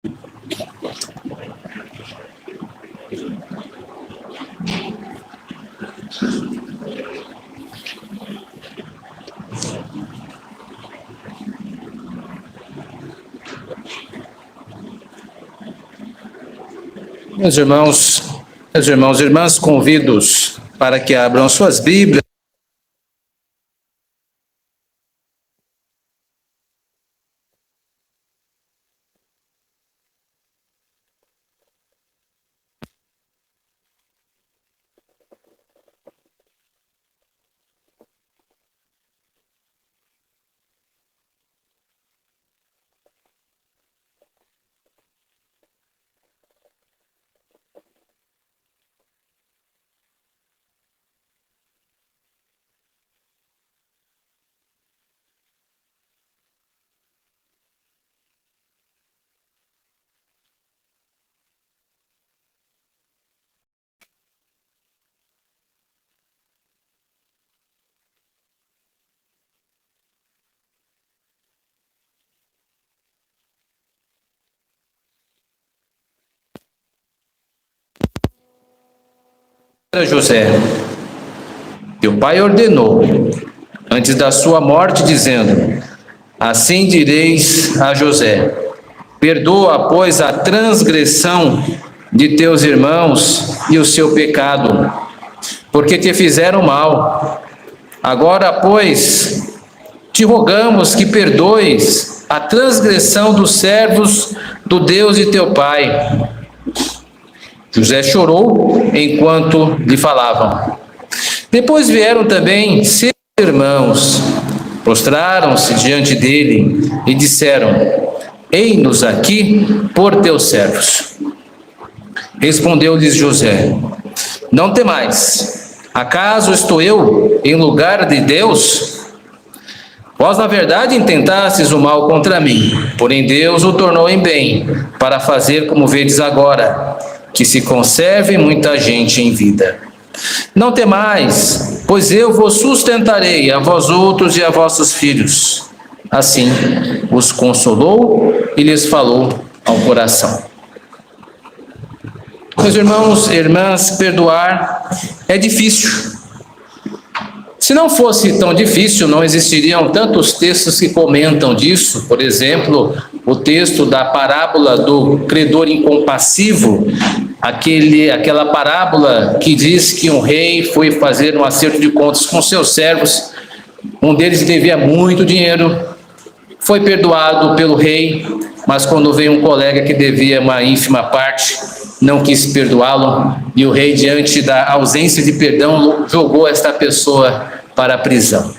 Meus irmãos e irmãs, convido-os para que abram suas Bíblias. José, teu pai ordenou, antes da sua morte, dizendo: assim direis a José: perdoa, pois, a transgressão de teus irmãos e o seu pecado, porque te fizeram mal. Agora, pois, te rogamos que perdoes a transgressão dos servos do Deus de teu pai. José chorou enquanto lhe falavam. Depois vieram também seus irmãos, prostraram-se diante dele e disseram: eis-nos aqui por teus servos. Respondeu-lhes José: não temais, acaso estou eu em lugar de Deus? Vós, na verdade, intentastes o mal contra mim, porém Deus o tornou em bem, para fazer como vedes agora, que se conserve muita gente em vida. Não temais, pois eu vos sustentarei, a vós outros e a vossos filhos. Assim os consolou e lhes falou ao coração. Meus irmãos e irmãs, perdoar é difícil. Se não fosse tão difícil, não existiriam tantos textos que comentam disso. Por exemplo, o texto da parábola do credor incompassivo, aquela parábola que diz que um rei foi fazer um acerto de contas com seus servos, um deles devia muito dinheiro, foi perdoado pelo rei, mas quando veio um colega que devia uma ínfima parte, não quis perdoá-lo, e o rei, diante da ausência de perdão, jogou esta pessoa para a prisão.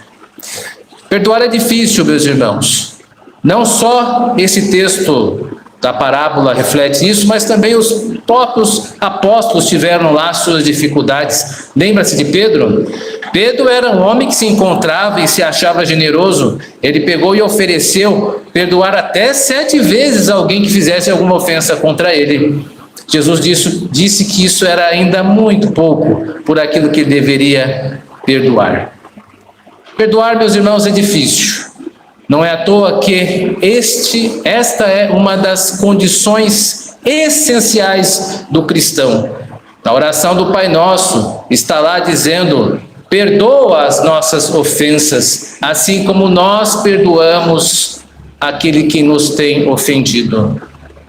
Perdoar é difícil, meus irmãos. Não só esse texto da parábola reflete isso, mas também os próprios apóstolos tiveram lá suas dificuldades. Lembra-se de Pedro? Pedro era um homem que se encontrava e se achava generoso. Ele pegou e ofereceu perdoar até 7 vezes alguém que fizesse alguma ofensa contra ele. Jesus disse que isso era ainda muito pouco por aquilo que ele deveria perdoar. Perdoar, meus irmãos, é difícil. Não é à toa que esta é uma das condições essenciais do cristão. Na oração do Pai Nosso, está lá dizendo: perdoa as nossas ofensas, assim como nós perdoamos aquele que nos tem ofendido.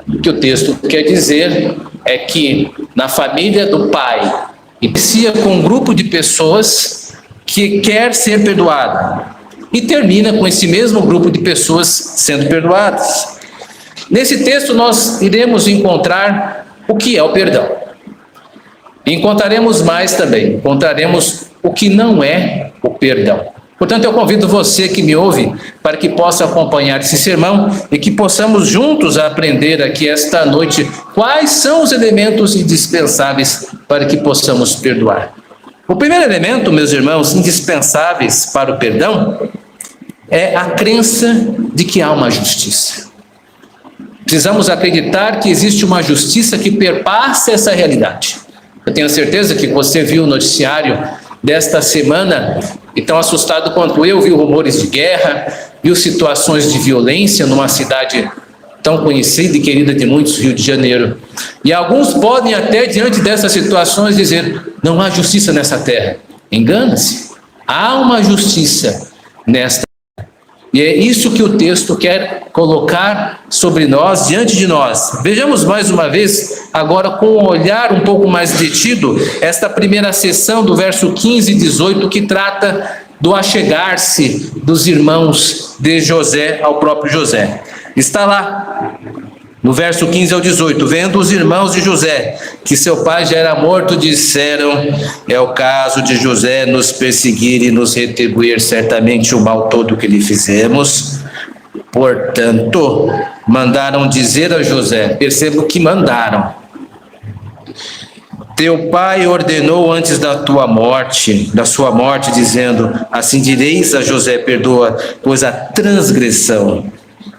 O que o texto quer dizer é que na família do Pai, inicia com um grupo de pessoas que quer ser perdoada e termina com esse mesmo grupo de pessoas sendo perdoadas. Nesse texto nós iremos encontrar o que é o perdão. E encontraremos mais também, encontraremos o que não é o perdão. Portanto, eu convido você que me ouve para que possa acompanhar esse sermão e que possamos juntos aprender aqui esta noite quais são os elementos indispensáveis para que possamos perdoar. O primeiro elemento, meus irmãos, indispensáveis para o perdão é a crença de que há uma justiça. Precisamos acreditar que existe uma justiça que perpassa essa realidade. Eu tenho certeza que você viu o noticiário desta semana e tão assustado quanto eu, viu rumores de guerra, viu situações de violência numa cidade tão conhecida e querida de muitos, Rio de Janeiro. E alguns podem até, diante dessas situações, dizer: não há justiça nessa terra. Engana-se. Há uma justiça nesta terra. E é isso que o texto quer colocar sobre nós, diante de nós. Vejamos mais uma vez, agora com um olhar um pouco mais detido, esta primeira seção do verso 15 e 18, que trata do achegar-se dos irmãos de José ao próprio José. Está lá, no verso 15 ao 18: vendo os irmãos de José que seu pai já era morto, disseram: é o caso de José nos perseguir e nos retribuir certamente o mal todo que lhe fizemos. Portanto, mandaram dizer a José, percebo que mandaram: teu pai ordenou antes da sua morte, dizendo: assim direis a José, perdoa, pois a transgressão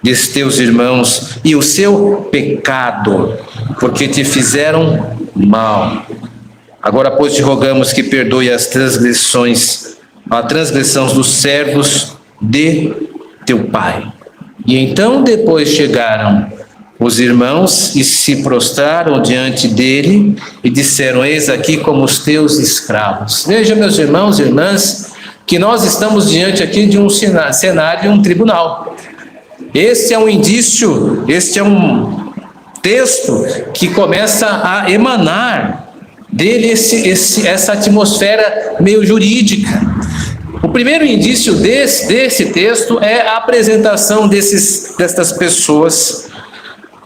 de teus irmãos e o seu pecado, porque te fizeram mal. Agora, pois, te rogamos que perdoe a transgressão dos servos de teu pai. E então depois chegaram os irmãos e se prostraram diante dele e disseram: eis aqui como os teus escravos. Veja, meus irmãos e irmãs, que nós estamos diante aqui de um cenário, um tribunal. Este é um indício, este é um texto que começa a emanar dele essa atmosfera meio jurídica. O primeiro indício desse texto é a apresentação destas pessoas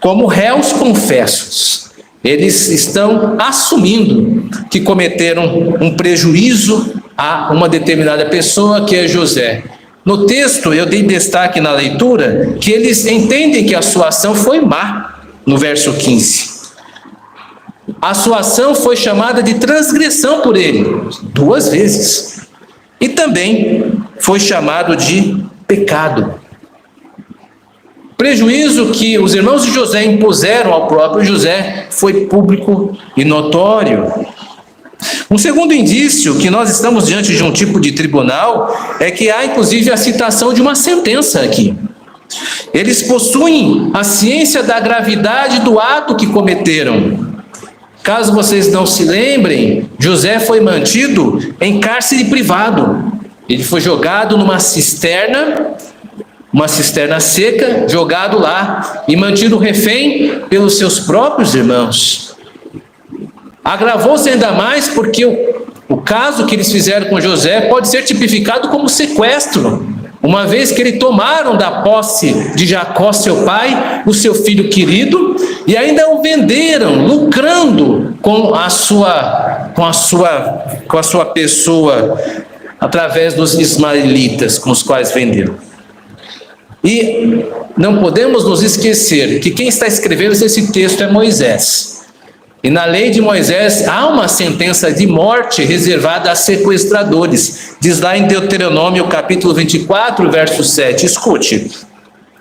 como réus confessos. Eles estão assumindo que cometeram um prejuízo a uma determinada pessoa, que é José. No texto, eu dei destaque na leitura que eles entendem que a sua ação foi má, no verso 15. A sua ação foi chamada de transgressão por ele, 2 vezes. E também foi chamado de pecado. Prejuízo que os irmãos de José impuseram ao próprio José foi público e notório. Um segundo indício que nós estamos diante de um tipo de tribunal é que há inclusive a citação de uma sentença aqui. Eles possuem a ciência da gravidade do ato que cometeram. Caso vocês não se lembrem, José foi mantido em cárcere privado. Ele foi jogado numa cisterna, uma cisterna seca, jogado lá e mantido refém pelos seus próprios irmãos. Agravou-se ainda mais porque o caso que eles fizeram com José pode ser tipificado como sequestro, uma vez que eles tomaram da posse de Jacó, seu pai, o seu filho querido, e ainda o venderam, lucrando com a sua pessoa, através dos ismaelitas com os quais venderam. E não podemos nos esquecer que quem está escrevendo esse texto é Moisés. E na lei de Moisés há uma sentença de morte reservada a sequestradores. Diz lá em Deuteronômio capítulo 24, verso 7, escute: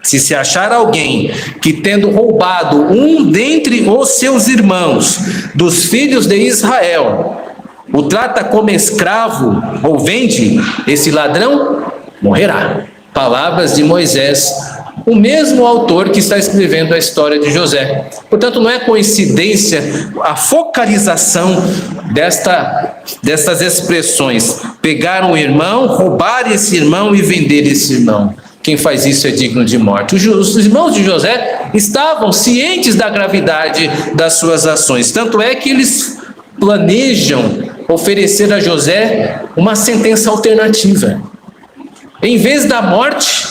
se achar alguém que, tendo roubado um dentre os seus irmãos, dos filhos de Israel, o trata como escravo ou vende, esse ladrão morrerá. Palavras de Moisés, o mesmo autor que está escrevendo a história de José. Portanto, não é coincidência a focalização dessas expressões: pegar um irmão, roubar esse irmão e vender esse irmão. Quem faz isso é digno de morte. Os irmãos de José estavam cientes da gravidade das suas ações. Tanto é que eles planejam oferecer a José uma sentença alternativa. Em vez da morte,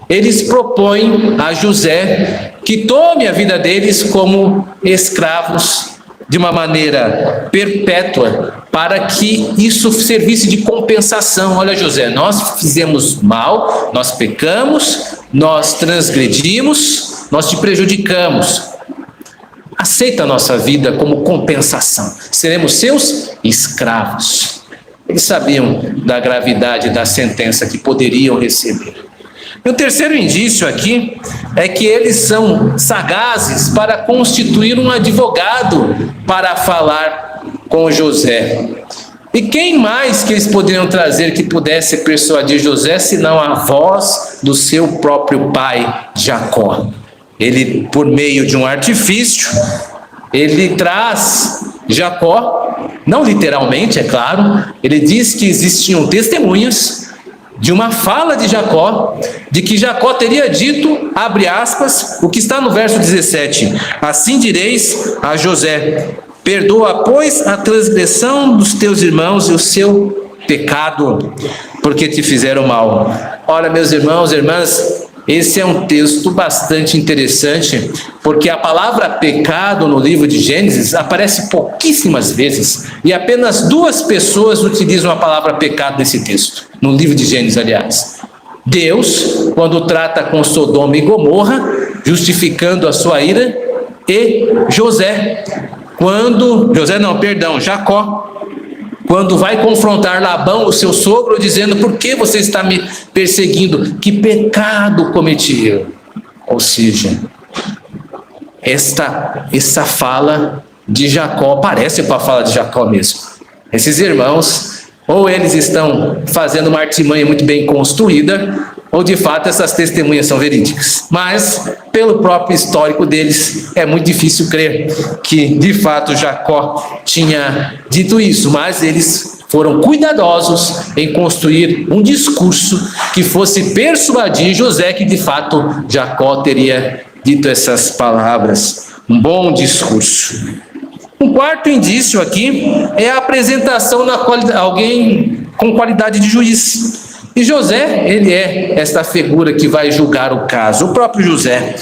eles propõem a José que tome a vida deles como escravos de uma maneira perpétua, para que isso servisse de compensação. Olha, José, nós fizemos mal, nós pecamos, nós transgredimos, nós te prejudicamos. Aceita a nossa vida como compensação. Seremos seus escravos. Eles sabiam da gravidade da sentença que poderiam receber. E o terceiro indício aqui é que eles são sagazes para constituir um advogado para falar com José. E quem mais que eles poderiam trazer que pudesse persuadir José, senão a voz do seu próprio pai, Jacó? ele, por meio de um artifício, ele traz Jacó, não literalmente, é claro, ele diz que existiam testemunhas de uma fala de Jacó, de que Jacó teria dito, abre aspas, o que está no verso 17: assim direis a José, perdoa, pois, a transgressão dos teus irmãos e o seu pecado, porque te fizeram mal. Ora, meus irmãos e irmãs, esse é um texto bastante interessante, porque a palavra pecado no livro de Gênesis aparece pouquíssimas vezes, e apenas 2 pessoas utilizam a palavra pecado nesse texto, no livro de Gênesis, aliás. Deus, quando trata com Sodoma e Gomorra, justificando a sua ira, e Jacó, quando vai confrontar Labão, o seu sogro, dizendo: por que você está me perseguindo? Que pecado cometi eu? Ou seja, essa fala de Jacó parece com a fala de Jacó mesmo. Esses irmãos, ou eles estão fazendo uma artimanha muito bem construída, ou de fato essas testemunhas são verídicas. Mas, pelo próprio histórico deles, é muito difícil crer que de fato Jacó tinha dito isso, mas eles foram cuidadosos em construir um discurso que fosse persuadir José que de fato Jacó teria dito essas palavras. Um bom discurso. Um quarto indício aqui é a apresentação de alguém com qualidade de juiz. E José, ele é esta figura que vai julgar o caso, o próprio José.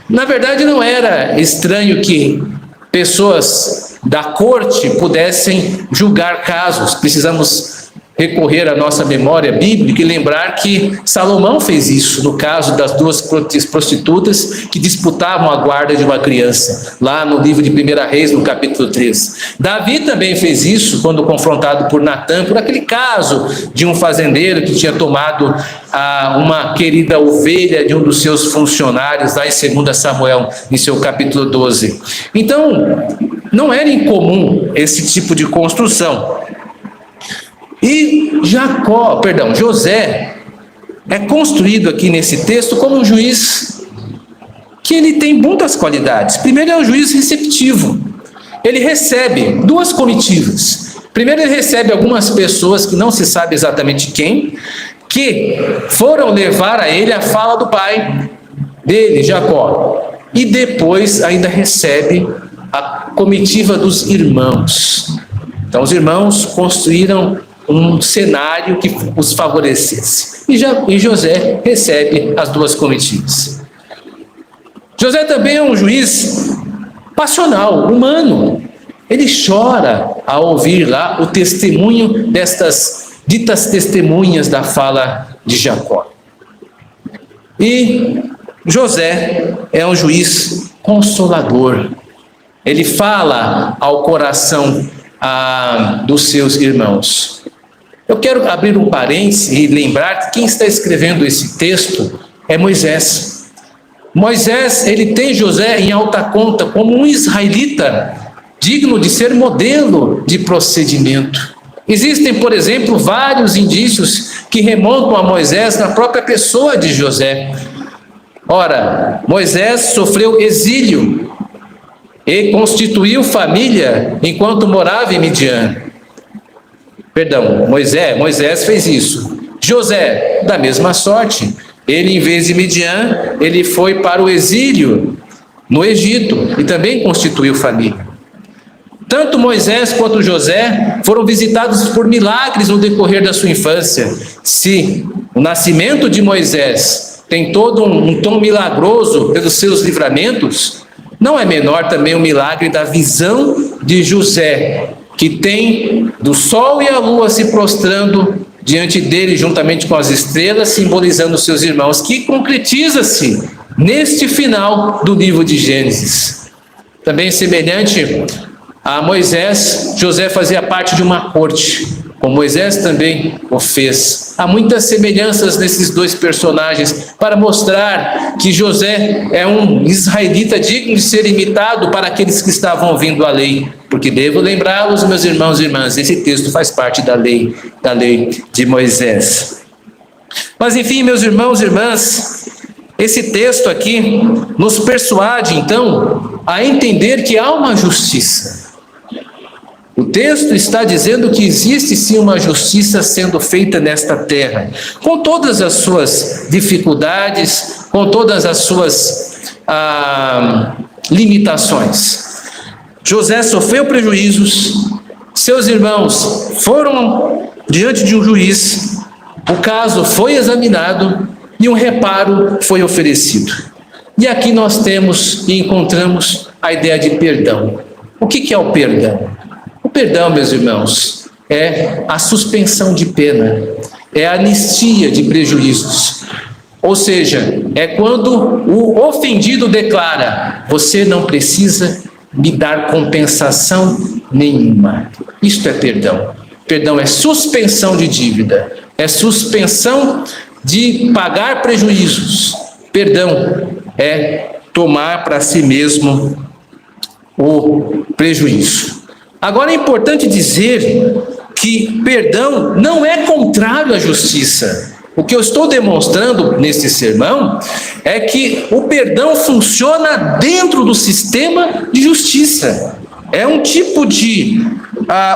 Na verdade, não era estranho que pessoas da corte pudessem julgar casos. Precisamos recorrer à nossa memória bíblica e lembrar que Salomão fez isso no caso das 2 prostitutas que disputavam a guarda de uma criança, lá no livro de 1 Reis, no capítulo 3. Davi também fez isso quando confrontado por Natã, por aquele caso de um fazendeiro que tinha tomado uma querida ovelha de um dos seus funcionários, lá em 2 Samuel, em seu capítulo 12. Então, não era incomum esse tipo de construção. E José é construído aqui nesse texto como um juiz que ele tem muitas qualidades. Primeiro, é um juiz receptivo. Ele recebe 2 comitivas. Primeiro, ele recebe algumas pessoas que não se sabe exatamente quem, que foram levar a ele a fala do pai dele, Jacó. E depois ainda recebe a comitiva dos irmãos. Então, os irmãos construíram um cenário que os favorecesse. E José recebe as 2 comitivas. José também é um juiz passional, humano. Ele chora ao ouvir lá o testemunho destas ditas testemunhas da fala de Jacó. E José é um juiz consolador. Ele fala ao coração dos seus irmãos. Eu quero abrir um parênteses e lembrar que quem está escrevendo esse texto é Moisés. Moisés, ele tem José em alta conta como um israelita digno de ser modelo de procedimento. Existem, por exemplo, vários indícios que remontam a Moisés na própria pessoa de José. Ora, Moisés sofreu exílio e constituiu família enquanto morava em Midian. Moisés fez isso. José, da mesma sorte, ele, em vez de Midian, ele foi para o exílio no Egito e também constituiu família. Tanto Moisés quanto José foram visitados por milagres no decorrer da sua infância. Se o nascimento de Moisés tem todo um tom milagroso pelos seus livramentos, não é menor também o milagre da visão de José, que tem do sol e a lua se prostrando diante dele, juntamente com as estrelas, simbolizando os seus irmãos, que concretiza-se neste final do livro de Gênesis. Também semelhante a Moisés, José fazia parte de uma corte, como Moisés também o fez. Há muitas semelhanças nesses 2 personagens para mostrar que José é um israelita digno de ser imitado para aqueles que estavam ouvindo a lei. Porque devo lembrá-los, meus irmãos e irmãs, esse texto faz parte da lei de Moisés. Mas enfim, meus irmãos e irmãs, Esse texto aqui nos persuade, então, a entender que há uma justiça. O texto está dizendo que existe sim uma justiça sendo feita nesta terra, com todas as suas dificuldades, com todas as suas limitações. José sofreu prejuízos, seus irmãos foram diante de um juiz, o caso foi examinado e um reparo foi oferecido. E aqui nós temos e encontramos a ideia de perdão. O que é o perdão? O perdão, meus irmãos, é a suspensão de pena, é a anistia de prejuízos. Ou seja, é quando o ofendido declara: você não precisa me dar compensação nenhuma. Isto é perdão. Perdão é suspensão de dívida, é suspensão de pagar prejuízos. Perdão é tomar para si mesmo o prejuízo. Agora é importante dizer que perdão não é contrário à justiça. O que eu estou demonstrando nesse sermão é que o perdão funciona dentro do sistema de justiça. É um tipo de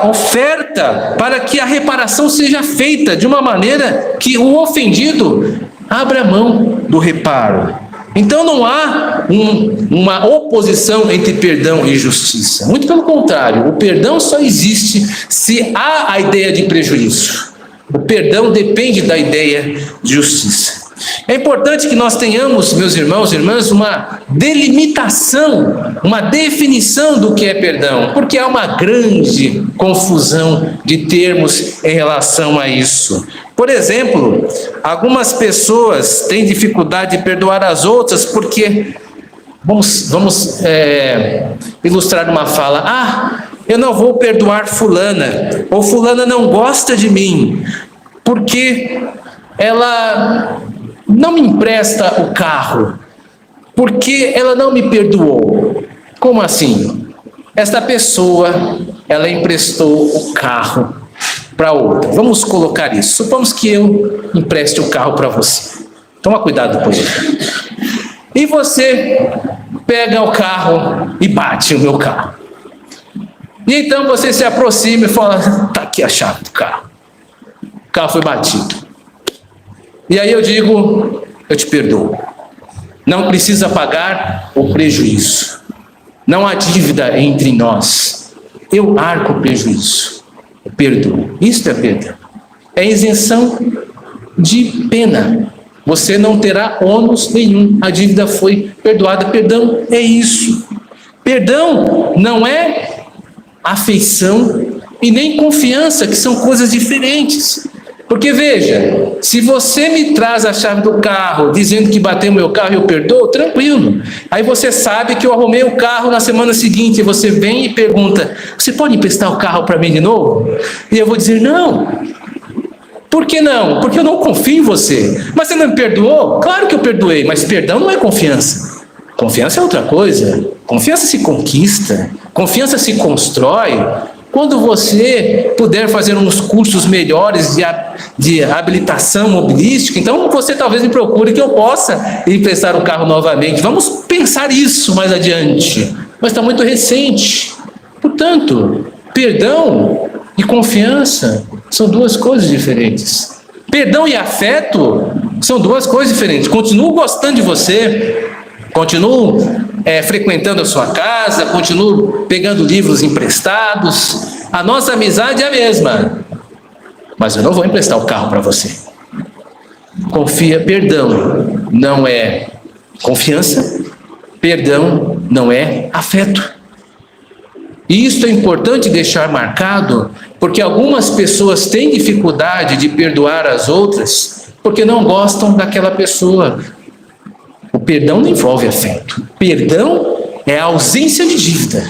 oferta para que a reparação seja feita de uma maneira que o ofendido abra mão do reparo. Então não há uma oposição entre perdão e justiça. Muito pelo contrário, o perdão só existe se há a ideia de prejuízo. O perdão depende da ideia de justiça. É importante que nós tenhamos, meus irmãos e irmãs, uma delimitação, uma definição do que é perdão, porque há uma grande confusão de termos em relação a isso. Por exemplo, algumas pessoas têm dificuldade de perdoar as outras porque, vamos ilustrar uma fala: eu não vou perdoar fulana, ou fulana não gosta de mim, porque ela não me empresta o carro, porque ela não me perdoou. Como assim? Esta pessoa, ela emprestou o carro para outra. Vamos colocar isso. Supomos que eu empreste o carro para você. Toma cuidado com ele. E você pega o carro e bate o meu carro. E então você se aproxima e fala: tá aqui a chave do carro. O carro foi batido. E aí eu digo: eu te perdoo. Não precisa pagar o prejuízo. Não há dívida entre nós. Eu arco o prejuízo. Eu perdoo. Isto é perdão. É isenção de pena. Você não terá ônus nenhum. A dívida foi perdoada. Perdão é isso. Perdão não é afeição e nem confiança, que são coisas diferentes. Porque veja, se você me traz a chave do carro dizendo que bateu meu carro e eu perdoo, tranquilo. Aí você sabe que eu arrumei o carro na semana seguinte, e você vem e pergunta: você pode emprestar o carro para mim de novo? E eu vou dizer: não. Por que não? Porque eu não confio em você. Mas você não me perdoou? Claro que eu perdoei, mas perdão não é confiança. Confiança é outra coisa. Confiança se conquista, confiança se constrói quando você puder fazer uns cursos melhores de habilitação mobilística. Então você talvez me procure que eu possa emprestar o carro novamente. Vamos pensar isso mais adiante, mas está muito recente. Portanto, perdão e confiança são duas coisas diferentes. Perdão e afeto são duas coisas diferentes. Continuo gostando de você, continuo frequentando a sua casa, continuo pegando livros emprestados. A nossa amizade é a mesma, mas eu não vou emprestar o carro para você. Perdão não é confiança, perdão não é afeto. E isso é importante deixar marcado, porque algumas pessoas têm dificuldade de perdoar as outras porque não gostam daquela pessoa. O perdão não envolve afeto. Perdão é a ausência de dívida.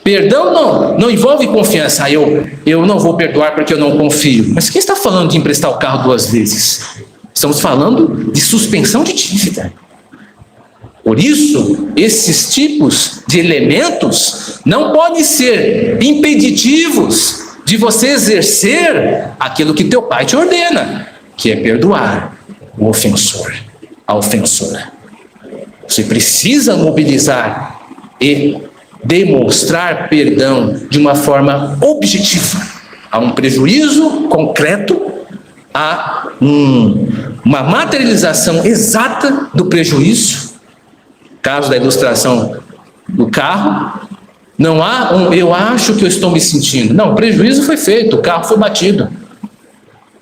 Perdão não envolve confiança. Eu não vou perdoar porque eu não confio. Mas quem está falando de emprestar o carro 2 vezes? Estamos falando de suspensão de dívida. Por isso, esses tipos de elementos não podem ser impeditivos de você exercer aquilo que teu pai te ordena, que é perdoar o ofensor. a ofensora. Você precisa mobilizar e demonstrar perdão de uma forma objetiva. Há um prejuízo concreto, há uma materialização exata do prejuízo. Caso da ilustração do carro, não há eu acho que eu estou me sentindo. Não, o prejuízo foi feito, o carro foi batido.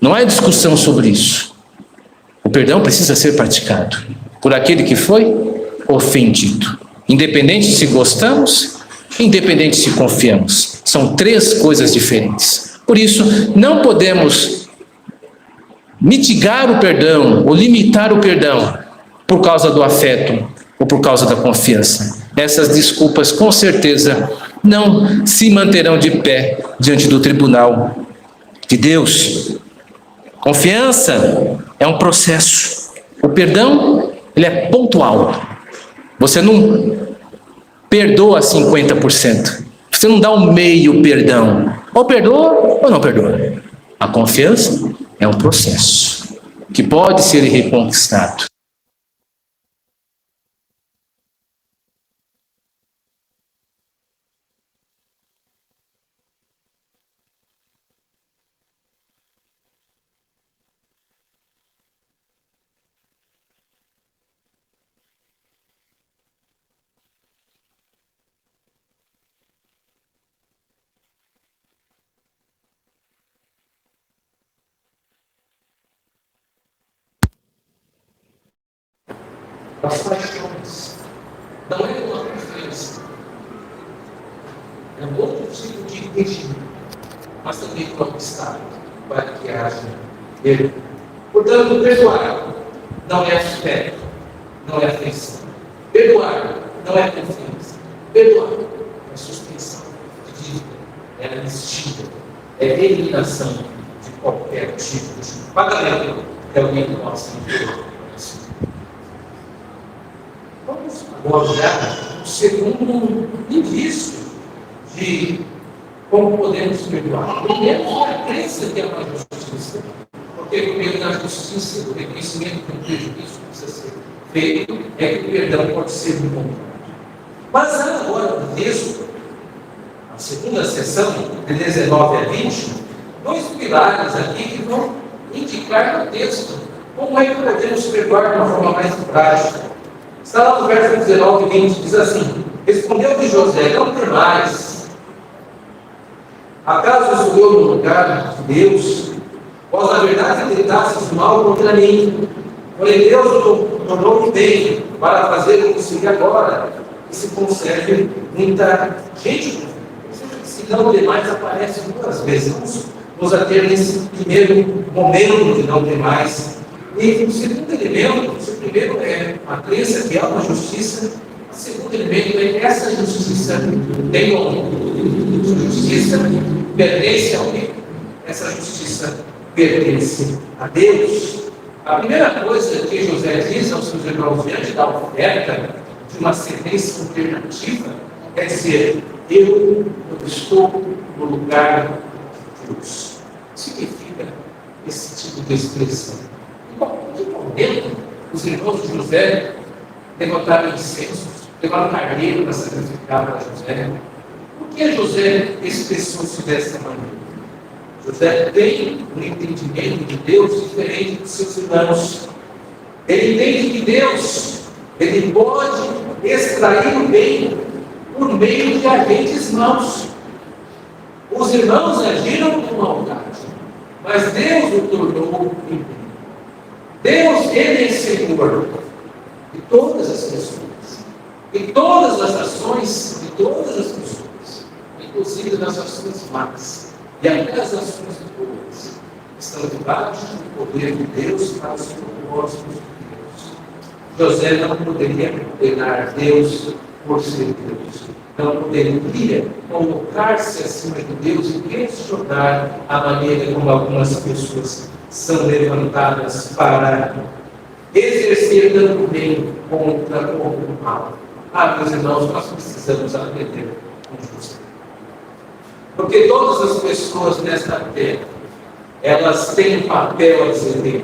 Não há discussão sobre isso. O perdão precisa ser praticado por aquele que foi ofendido. Independente se gostamos, independente se confiamos. São três coisas diferentes. Por isso, não podemos mitigar o perdão ou limitar o perdão por causa do afeto ou por causa da confiança. Essas desculpas, com certeza, não se manterão de pé diante do tribunal de Deus. Confiança é um processo. O perdão, ele é pontual. Você não perdoa 50%. Você não dá um meio perdão. Ou perdoa ou não perdoa. A confiança é um processo que pode ser reconquistado. As paixões não é uma confiança, é um outro tipo de regime, mas também conquistado para que haja ele. Portanto, perdoar não é afeto, não é afeição. Perdoar não é confiança. Perdoar é suspensão de dívida, é anistia, é eliminação de qualquer tipo de pagamento que alguém possa ter. Vamos agora olhar o segundo indício de como podemos perdoar. Primeiro, é a crença que é uma justiça, porque por meio da justiça, do reconhecimento que um prejuízo precisa ser feito, é que o perdão pode ser encontrado. Mas há agora no texto, a segunda sessão, de 19 a 20, dois pilares aqui que vão indicar no texto como é que podemos perdoar de uma forma mais prática. Está lá no verso 19 e 20, diz assim: respondeu-lhe José, não temais. Acaso sou eu no lugar de Deus? Vós, na verdade, tentastes mal contra mim. Porém, Deus tornou-me bem para fazer o que se agora, que se conserve muita gente. Se não demais, aparece duas vezes. Vamos ater nesse primeiro momento de não demais. E o segundo elemento, o primeiro é a crença que há uma justiça, o segundo elemento é que essa justiça tem nome. Justiça pertence a alguém. Essa justiça pertence a Deus. A primeira coisa que José diz aos seus irmãos diante da oferta de uma sentença alternativa é dizer: eu estou no lugar de Deus. O que significa esse tipo de expressão? Em que momento os irmãos de José levantaram incensos, levaram carneiro para sacrificar para José? Por que José expressou-se dessa maneira? José tem um entendimento de Deus diferente dos seus irmãos. Ele entende que Deus, ele pode extrair o bem por meio de agentes maus. Os irmãos agiram com maldade, mas Deus o tornou em bem. Deus, ele é Senhor de todas as pessoas, de todas as ações de todas as pessoas, inclusive das ações más. E até as ações boas estão debaixo do poder de Deus para os propósitos de Deus. José não poderia condenar Deus por ser Deus. Não poderia colocar-se acima de Deus e questionar a maneira como algumas pessoas são levantadas para exercer tanto bem contra o mal. Meus irmãos, nós precisamos aprender com José. Porque todas as pessoas nesta terra, elas têm um papel a desempenhar.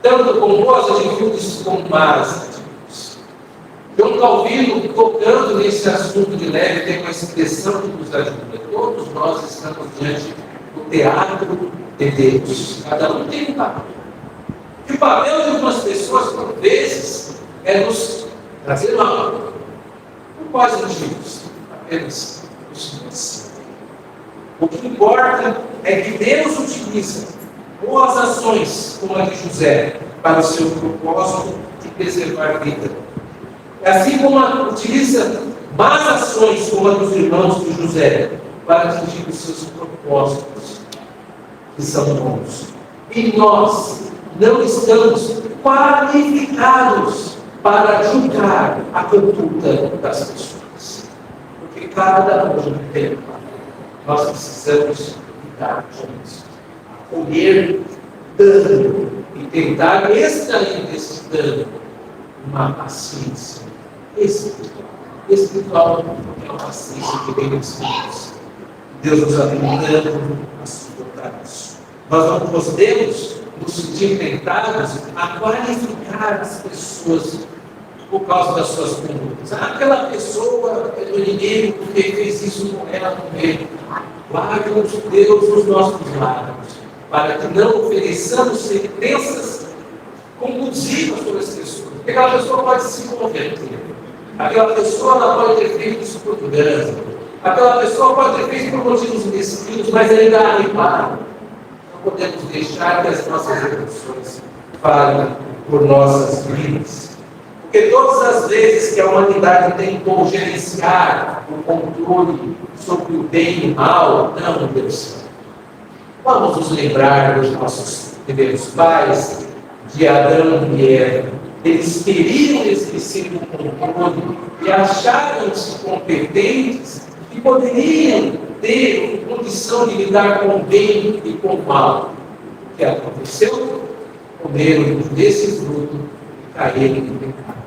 tanto com boas atitudes como más atitudes. João Calvino, tocando nesse assunto de leve, tem uma expressão que nos ajuda. Todos nós estamos diante do teatro de Deus. Cada um tem um papel. E o papel de algumas pessoas, por vezes, é nos trazer mal. Por quais motivos? Apenas os dois. O que importa é que Deus utiliza boas ações, como a de José, para o seu propósito de preservar a vida. Assim como utiliza más ações, como a dos irmãos de José, para atingir os seus propósitos, que são bons. E nós não estamos qualificados para julgar a conduta das pessoas. Porque cada um tem. Nós precisamos lidar com isso. Acolher dano e tentar extrair desse dano uma paciência espiritual. Espiritual é uma paciência que vem dos filhos. Deus nos habilitando a suportar isso. Nós não podemos nos sentir tentados a qualificar as pessoas por causa das suas condutas. Aquela pessoa é do inimigo porque fez isso com ela também. Guarde-nos, Deus, nos nossos lábios, para que não ofereçamos sentenças conclusivas sobre as pessoas. Porque aquela pessoa pode se converter. Aquela pessoa ela pode ter feito isso por engano. Aquela pessoa pode ter feito por motivos mesquinhos, mas ainda há reparo. Não podemos deixar que as nossas emoções falem por nossas vidas. Porque todas as vezes que a humanidade tentou gerenciar o controle sobre o bem e o mal, não deu certo. Vamos nos lembrar dos nossos primeiros pais, de Adão e Eva. Eles queriam exercer o controle e acharam-se competentes e poderiam ter condição de lidar com o bem e com o mal. O que aconteceu? Comeram desse fruto e caíram em pecado.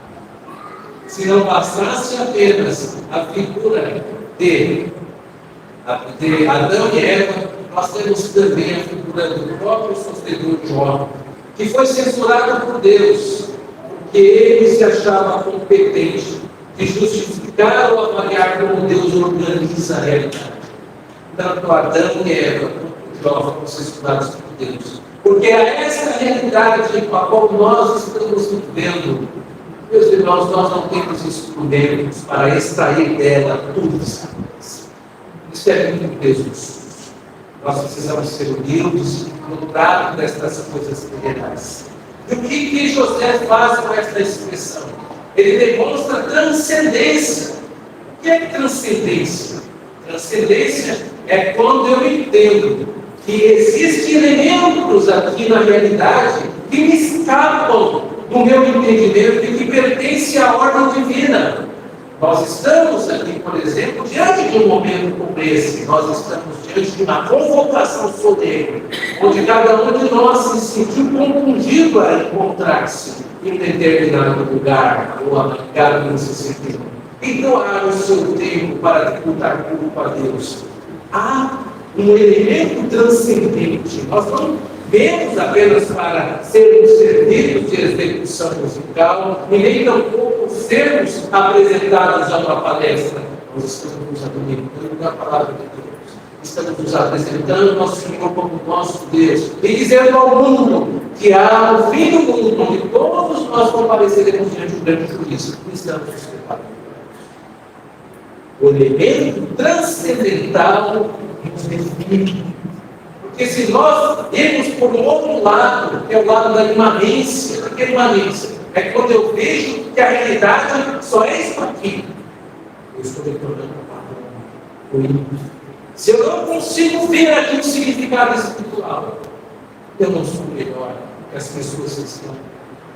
Se não bastasse apenas a figura de Adão e Eva, nós temos também a figura do próprio sofredor Jó, que foi censurado por Deus, porque ele se achava competente de justificar ou avaliar como Deus organiza a realidade. Tanto Adão e Eva quanto Jó foram censurados por Deus. Porque é essa realidade com a qual nós estamos vivendo, meus irmãos, nós não temos instrumentos para extrair dela tudo isso. Isso é muito Jesus. Nós precisamos ser humildes no trato destas coisas terrenais. E o que José faz com esta expressão? Ele demonstra transcendência. O que é transcendência? Transcendência é quando eu entendo que existem elementos aqui na realidade que me escapam do meu entendimento e que pertencem à ordem divina. Nós estamos aqui, por exemplo, diante de um momento como esse. Nós estamos diante de uma convocação solene, onde cada um de nós se sentiu confundido a encontrar-se em determinado lugar, ou abrigado nesse sentido. E doar o seu tempo para tributar culto a Deus. Há um elemento transcendente. Nós não vemos apenas para sermos servidos de execução musical, e nem tampouco sermos apresentados a uma palestra. Nós estamos nos alimentando da palavra de Deus. Estamos nos apresentando nosso Senhor como nosso Deus. E dizendo ao mundo que há um fim do mundo, onde todos nós compareceremos diante do grande juízo. Estamos nos preparando. O elemento transcendental nos define. Porque se nós irmos por um outro lado, que é o lado da imanência, o que é imanência? É quando eu vejo que a realidade só é isso aqui. Eu estou retornando para o ímpio. Se eu não consigo ver aqui o significado espiritual, eu não sou melhor que as pessoas que estão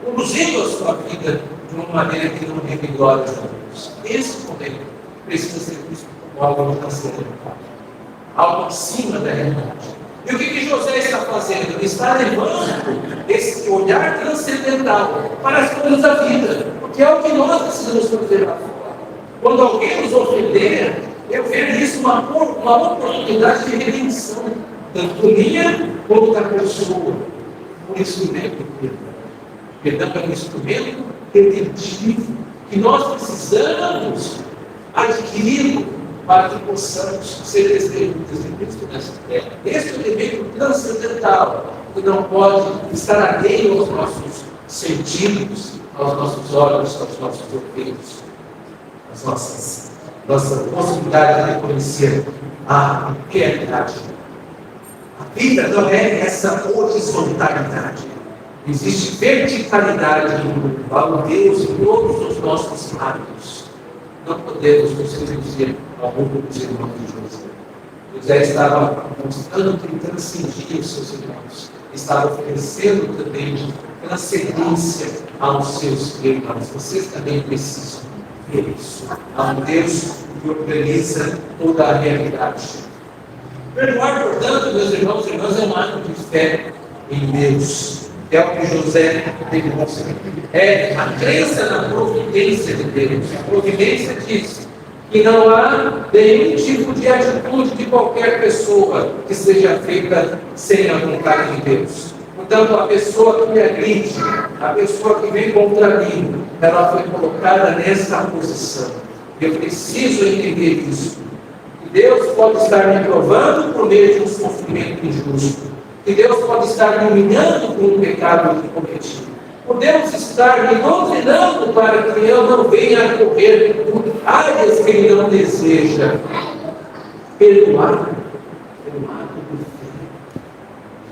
conduzindo a sua vida de uma maneira que não dê glória a Deus. Esse momento precisa ser visto como algo transcendental, algo acima da realidade. E o que José está fazendo? Ele está levando esse olhar transcendental para as coisas da vida, porque é o que nós precisamos fazer lá fora. Quando alguém nos ofender, eu vejo isso uma oportunidade de redenção, tanto minha como da pessoa. Por isso mesmo, Perdão é um instrumento redentivo que nós precisamos adquirir para que possamos ser testemunhas de Cristo nessa terra. Esse é um elemento transcendental que não pode estar alheio aos nossos sentidos, aos nossos olhos, aos nossos ouvidos, às nossa possibilidade de reconhecer a realidade. A vida não é essa horizontalidade. Existe verticalidade no mundo. Ao Deus em todos os nossos lábios. Não podemos nos reduzir ao mundo dos irmãos de José. José estava mostrando que ele transcendia os seus irmãos. Estava oferecendo também transcendência aos seus irmãos. Vocês também precisam ver isso. Há um Deus que organiza toda a realidade. Perdoar, portanto, meus irmãos e irmãs, é um ato de fé em Deus. É o que José demonstra. É a crença na providência de Deus. A providência diz que não há nenhum tipo de atitude de qualquer pessoa que seja feita sem a vontade de Deus. Portanto, a pessoa que me agride, a pessoa que vem contra mim, ela foi colocada nessa posição. Eu preciso entender isso. Que Deus pode estar me provando por meio de um sofrimento injusto. Que Deus pode estar me humilhando por um pecado que cometi. Podemos estar me doutrinando para que eu não venha a correr por áreas que Ele não deseja. Perdoar por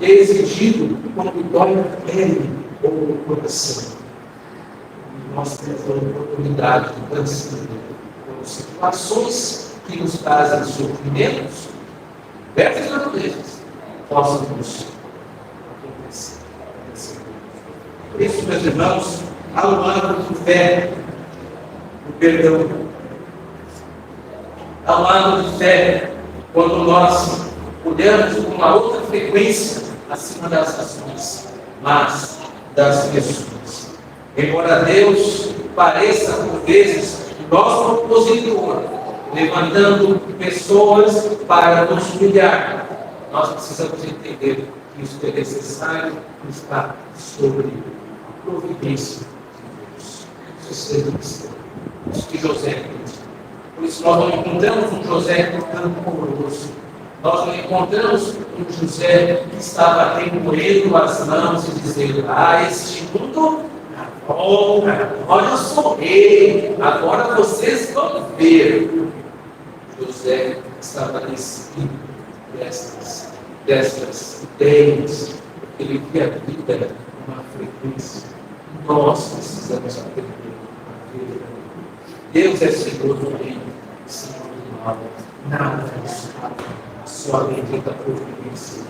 fé. É exigido quando dói na pele ou no coração. Nós temos a oportunidade de transcender por situações que nos trazem sofrimentos, diversas naturezas, possam nos acontecer. Por isso, meus irmãos, há um ato de fé no perdão. Há um ato de fé quando nós olhamos com uma outra frequência acima das ações, mas das pessoas. Embora Deus pareça, por vezes, nosso opositor, levantando pessoas para nos humilhar, nós precisamos entender que isso é necessário estar sobre a providência de Deus. Isso que José fez. Por isso nós não encontramos um José rancoroso. Nós não encontramos um José que estava remoendo as mãos e dizendo: esse mundo, agora eu sou rei, agora vocês vão ver. José estava nesse destas ideias, ele via a vida numa frequência. Nós precisamos aprender a ver. Deus é Senhor do bem, Senhor do mal. Nada é escapa à sua bendita providência.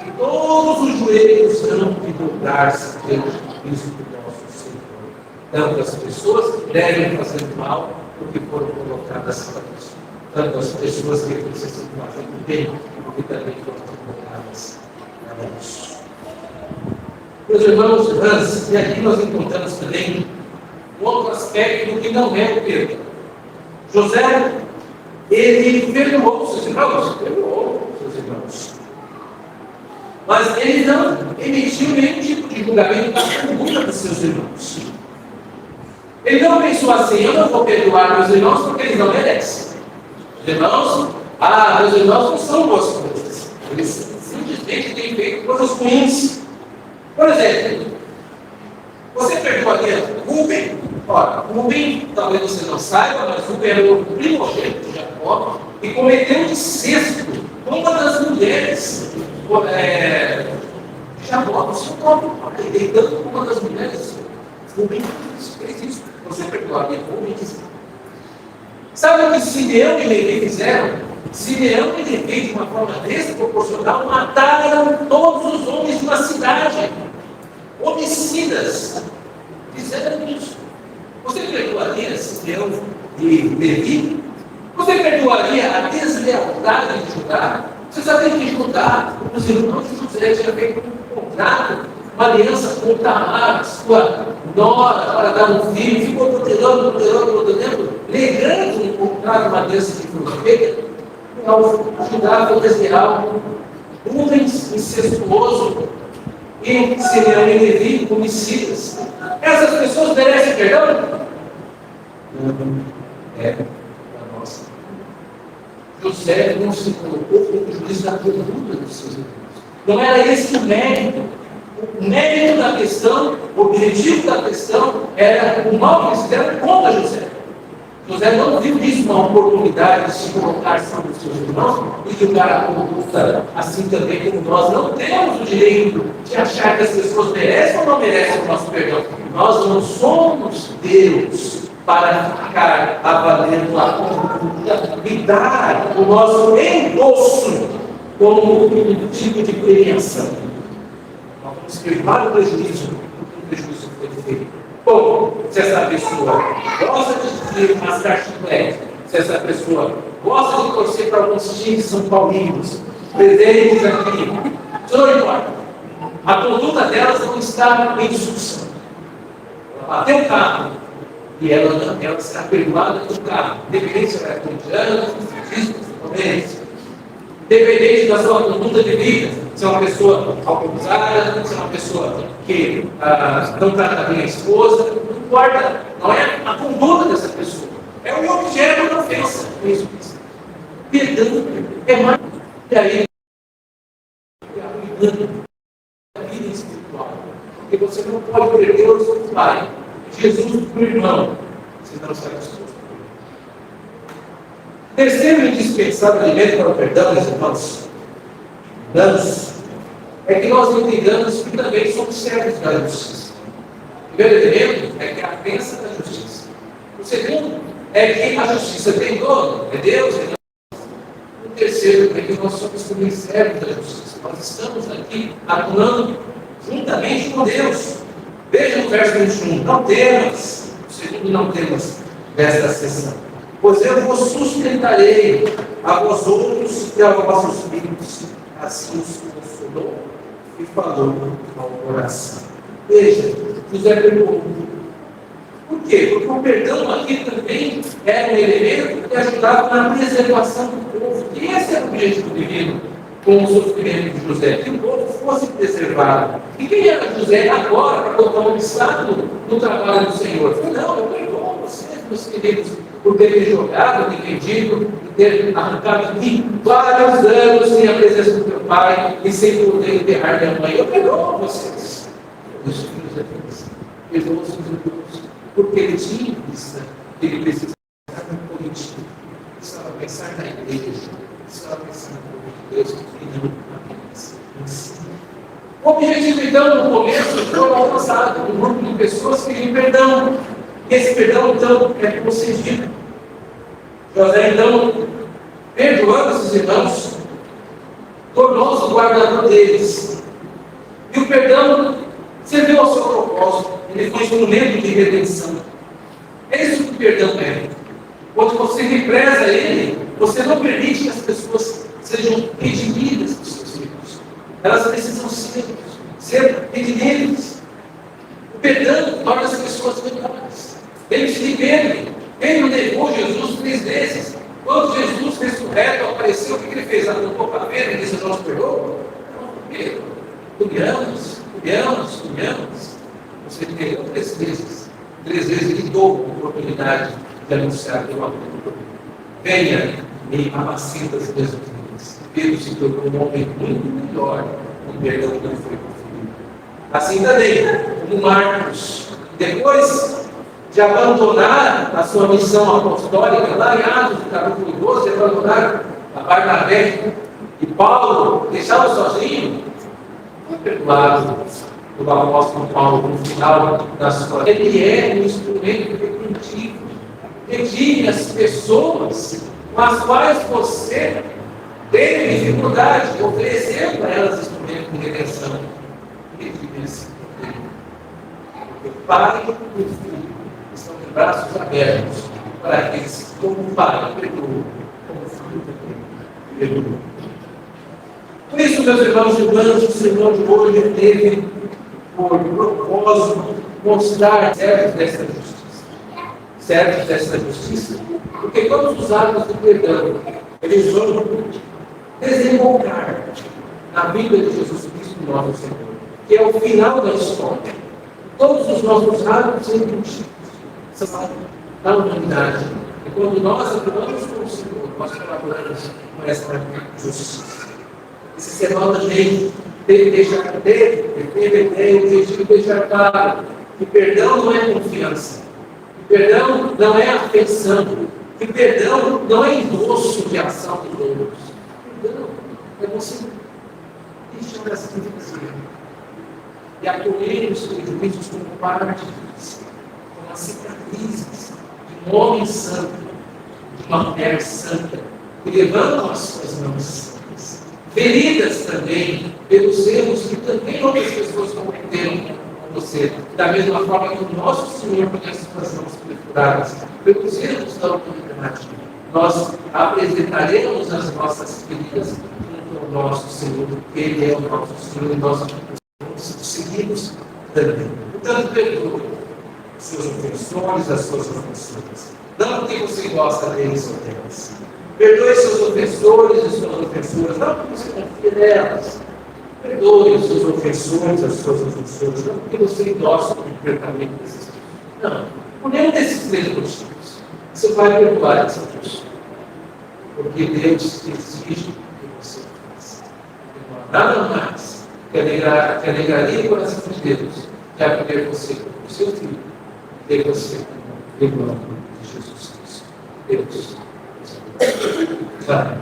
E todos os joelhos terão que dobrar-se diante de Cristo nosso Senhor. Tanto as pessoas que devem fazer mal, porque foram colocadas para isso. Tanto as pessoas que precisam fazer o bem, porque também foram colocadas para isso. Meus irmãos, irmãs, e aqui nós encontramos também um outro aspecto que não é o perdão. José, ele perdoou seus irmãos, mas ele não emitiu nenhum tipo de julgamento da conduta dos seus irmãos. Ele não pensou assim: eu não vou perdoar meus irmãos porque eles não merecem. Meus irmãos não são boas coisas. Eles simplesmente têm feito coisas ruins. Por exemplo, você perdoaria Rubem? Ora, Rubem, talvez você não saiba, mas Rubem era o primogênito de Jacó e cometeu incesto com uma das mulheres de Jacó, no seu próprio pai, deitando com uma das mulheres. Rubem fez isso. Você perdoaria Rubem? Sabe o que Simeão e Levi fizeram? Simeão e Levi, de uma forma desproporcional, mataram todos os homens de uma cidade. Homicidas. Fizeram isso. Você perdoaria Simeão e Levi? Você perdoaria a deslealdade de Judá? Você sabe que Judá, os irmãos de José, tinha feito um contrato, uma aliança com Tamar, sua nora, para dar um filho, ficou protelando, negando encontrar uma aliança de fronteira. Então, Judá foi desleal, Rubens incestuoso, e Simeão e Levi, homicidas. Essas pessoas merecem perdão? Não. É a nossa. José não se colocou como juiz da conduta dos seus irmãos. Não era esse o mérito. O mérito da questão, o objetivo da questão era o mal que fizeram contra José. José não viu isso uma oportunidade de se colocar sobre os seus irmãos e julgar a conduta, assim também como nós não temos o direito de achar que as pessoas merecem ou não merecem o nosso perdão. Nós não somos Deus para ficar avaliando a conduta e dar o nosso endosso como um tipo de premiação. Nós vamos privar o prejuízo do prejuízo que foi feito. Bom, se essa pessoa gosta de mascar chiclete, se essa pessoa gosta de torcer para alguns times são paulinos, presentes aqui, isso não importa. A conduta delas não está em discussão. Ela bateu o carro e ela será perdoada do carro, independente se ela é corintiana, se independente da sua conduta de vida, se é uma pessoa alcoolizada, se é uma pessoa que não trata bem a esposa, não importa, não é a conduta dessa pessoa, é o objeto da ofensa. Perdão é mais que aí a vida espiritual, porque você não pode perder o seu pai, Jesus para o irmão, senão sai disposto. Terceiro indispensável elemento para o perdão, meus irmãos, é que nós entendamos que também somos servos da justiça. O primeiro elemento é que é a crença da justiça. O segundo é que a justiça tem dono, é Deus, é nós. O terceiro é que nós somos também servos da justiça. Nós estamos aqui atuando juntamente com Deus. Veja no verso 21, não temas, o segundo não temas desta sessão. Pois eu vos sustentarei a vós outros e a vossos filhos. Assim os consolou e falou ao coração. Veja, José perguntou. Por quê? Porque o perdão aqui também era um elemento que ajudava na preservação do povo. E esse era o objetivo divino com o sofrimento de José, que o povo fosse preservado. E quem era José agora para colocar um obstáculo no trabalho do Senhor? Falei, não, eu perdoo vocês, meus queridos, por terem jogado, ter vendido, por ter arrancado de vários anos sem a presença do teu pai e sem poder enterrar minha mãe. Eu perdoo vocês. Meus filhos é Deus. Perdoa os seus irmãos. Porque ele tinha vista, ele precisava pensar na política, precisava pensar na igreja, precisava pensar no povo de Deus, que não apenas. O objetivo, então, no começo, foi alcançado. Um grupo de pessoas que queriam perdão. Esse perdão, então, é concedido. José, então, perdoando esses irmãos, tornou-se o guardador deles. E o perdão serviu ao seu propósito. Ele foi instrumento de redenção. É isso que o perdão é. Quando você represa ele, você não permite que as pessoas sejam redimidas dos seus erros. Elas precisam ser redimidas. O perdão torna as pessoas melhores. Lembre-se de Pedro. Pedro negou Jesus 3 vezes. Quando Jesus ressurreto apareceu, o que ele fez? Apontou para Pedro e disse: "Nós perdoou?" Não, Pedro, humilhamos. Você negou 3 vezes. 3 vezes ele deu a oportunidade de anunciar o amor. Venha e amacita as minhas vidas. Pedro se tornou um homem muito melhor. O perdão não foi conferido. Assim também, como Marcos, depois de abandonar a sua missão apostólica, lá em Atos, no capítulo 12, abandonar a Barnabé e Paulo, deixá-lo sozinho, foi perdoado pelo apóstolo Paulo no final da sua vida. Ele é um instrumento redentivo, redime as pessoas com as quais você teve dificuldade, oferecendo a elas instrumento de redenção. Redime esse poder. Porque o Pai e o Filho estão de braços abertos para aqueles que, como o Pai perdoou, como o Filho também perdoou. Por isso, meus irmãos e irmãs, o Senhor de hoje teve por propósito mostrar certos dessa justiça, porque todos os atos de perdão, eles vão desembocar na vida de Jesus Cristo, nosso Senhor. que é o final da história. Todos os nossos hábitos são da humanidade. E quando nós atuamos com o Senhor, nós colaboramos com essa justiça. Esse sermão também teve o objetivo de deixar claro que perdão não é confiança, que perdão não é afeição, que perdão não é endosso de ação dos outros. Perdão é você deixar essa divisão e acolher os prejuízos como parte disso, como as cicatrizes de um homem santo, de uma mulher santa, que levantam as suas mãos santas, feridas também pelos erros que também outras pessoas cometeram com você, da mesma forma que o nosso Senhor conhece as mãos perfuradas, pelos erros da humanidade. Nós apresentaremos as nossas feridas junto ao nosso Senhor, porque Ele é o nosso Senhor e nós seguimos também. Portanto, perdoe os seus ofensores, as suas ofensoras. Não porque você gosta deles ou delas. Perdoe seus ofensores e suas ofensoras, não porque você confia nelas. Perdoe os seus ofensores, as suas ofensoras, não porque você gosta do comportamento desses tipos. Não, por nenhum desses três motivos. Você vai perdoar essa pessoa. Porque Deus exige que você faça. Nada mais que alegraria o coração de Deus que acolher você como seu filho, ter você como irmão de Jesus Cristo. Deus. Vai.